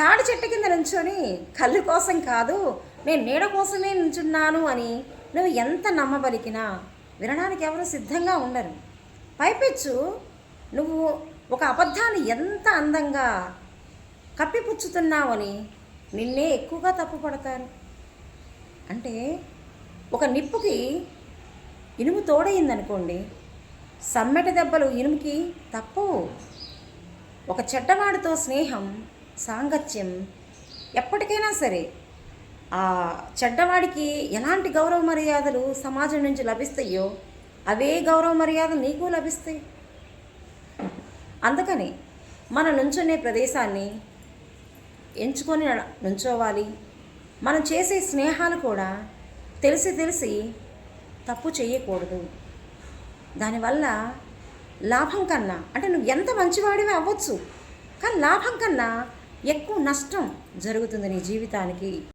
తాడి చెట్టు కింద నుంచొని కళ్ళు కోసం కాదు, నేను నీడ కోసమే నుంచున్నాను అని నువ్వు ఎంత నమ్మబలికినా వినడానికి ఎవరు సిద్ధంగా ఉండరు. పైపెచ్చు నువ్వు ఒక అబద్ధాన్ని ఎంత అందంగా కప్పిపుచ్చుతున్నావని నిన్నే ఎక్కువగా తప్పుపడతారు. అంటే ఒక నిప్పుకి ఇనుము తోడయిందనుకోండి, సమ్మెట దెబ్బలు ఇనుముకి తప్పవు. ఒక చెడ్డవాడితో స్నేహం, సాంగత్యం ఎప్పటికైనా సరే ఆ చెడ్డవాడికి ఎలాంటి గౌరవ మర్యాదలు సమాజం నుంచి లభిస్తాయో అవే గౌరవ మర్యాదలు నీకు లభిస్తాయి. అందుకని మన నుంచునే ప్రదేశాన్ని ఎంచుకొని నుంచోవాలి. మనం చేసే స్నేహాలు కూడా తెలిసి తప్పు చేయకూడదు. దానివల్ల లాభం కన్నా, అంటే నువ్వు ఎంత మంచివాడివే అవ్వచ్చు, కానీ లాభం కన్నా ఎక్కువ నష్టం జరుగుతుంది నీ జీవితానికి.